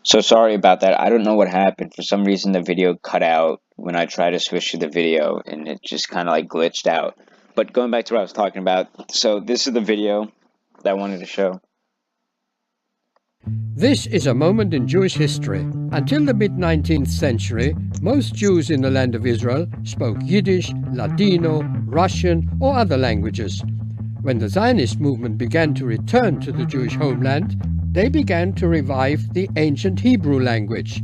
So sorry about that. I don't know what happened. For some reason, the video cut out when I tried to switch to the video, and it just kind of like glitched out. But going back to what I was talking about, so this is the video that I wanted to show. This is a moment in Jewish history. Until the mid-19th century, most Jews in the land of Israel spoke Yiddish, Ladino, Russian, or other languages. When the Zionist movement began to return to the Jewish homeland, they began to revive the ancient Hebrew language.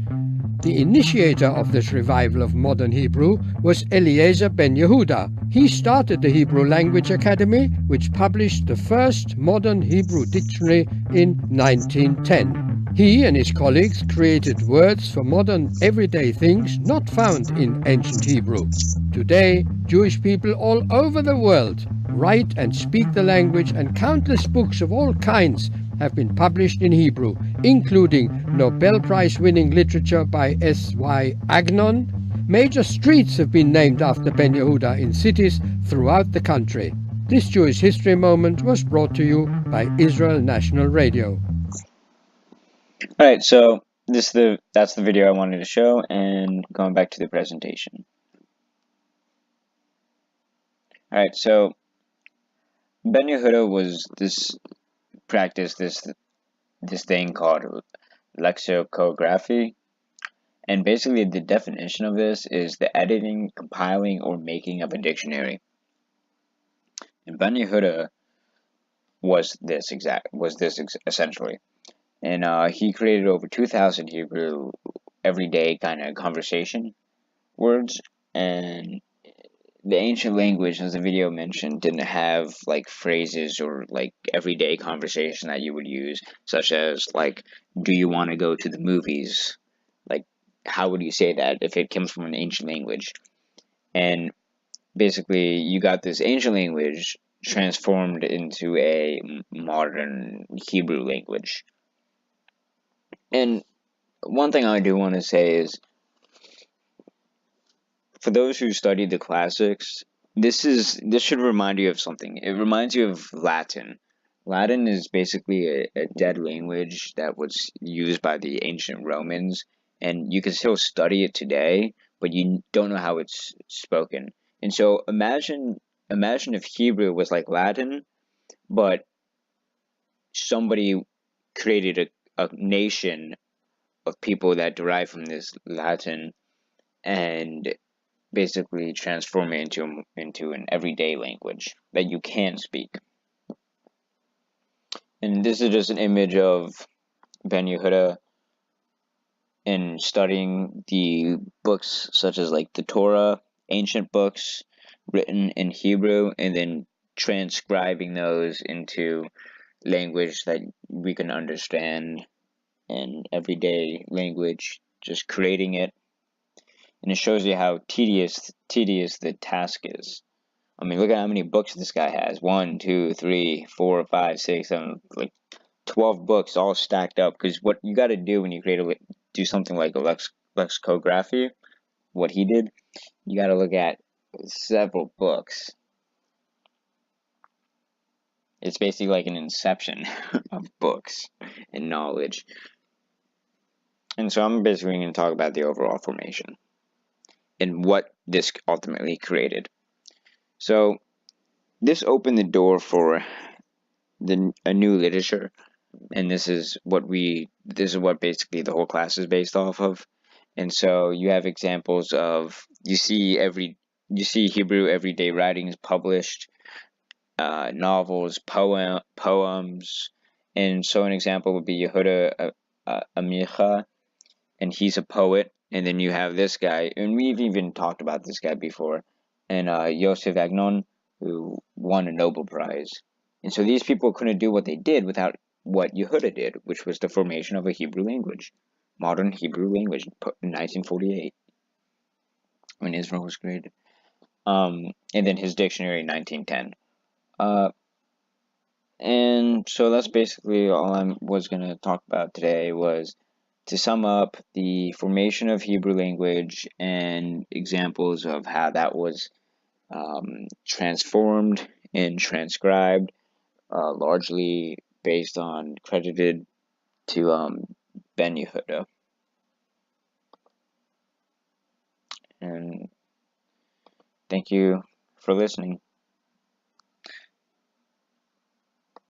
The initiator of this revival of modern Hebrew was Eliezer ben Yehuda. He started the Hebrew Language Academy, which published the first modern Hebrew dictionary in 1910. He and his colleagues created words for modern everyday things not found in ancient Hebrew. Today, Jewish people all over the world write and speak the language, and countless books of all kinds have been published in Hebrew, including Nobel Prize-winning literature by S.Y. Agnon. Major streets have been named after Ben Yehuda in cities throughout the country. This Jewish History Moment was brought to you by Israel National Radio. Alright, so that's the video I wanted to show, and going back to the presentation. Alright, so Ben Yehuda was this thing called lexicography, and basically the definition of this is the editing, compiling, or making of a dictionary. And Ben Yehuda was this essentially, and he created over 2,000 Hebrew everyday kind of conversation words. And the ancient language, as the video mentioned, didn't have like phrases or like everyday conversation that you would use, such as like, do you want to go to the movies? Like, how would you say that if it comes from an ancient language? And basically, you got this ancient language transformed into a modern Hebrew language. And one thing I do want to say is, for those who study the classics, this should remind you of something. It reminds you of Latin. Latin is basically a dead language that was used by the ancient Romans, and you can still study it today, but you don't know how it's spoken. And so imagine if Hebrew was like Latin, but somebody created a nation of people that derive from this Latin and basically transform it into an everyday language that you can speak. And this is just an image of Ben Yehuda in studying the books such as like the Torah, ancient books written in Hebrew, and then transcribing those into language that we can understand in everyday language, just creating it. And it shows you how tedious the task is. I mean, look at how many books this guy has. 1, 2, 3, 4, 5, 6, 7, like 12 books all stacked up. Because what you got to do when you do something like a lexicography, what he did, you got to look at several books. It's basically like an inception of books and knowledge. And so I'm basically going to talk about the overall formation and what this ultimately created. So this opened the door for a new literature, and this is what basically the whole class is based off of. And so you have examples of you see Hebrew everyday writings published, novels, poems, and so an example would be Yehuda Amicha, and he's a poet. And then you have this guy, and we've even talked about this guy before, and Yosef Agnon, who won a Nobel Prize. And so these people couldn't do what they did without what Yehuda did, which was the formation of a Hebrew language, modern Hebrew language, in 1948, when Israel was created. And then his dictionary in 1910. And so that's basically all I was going to talk about today, was to sum up the formation of Hebrew language and examples of how that was transformed and transcribed, largely based on credited to ben Yehuda. And thank you for listening.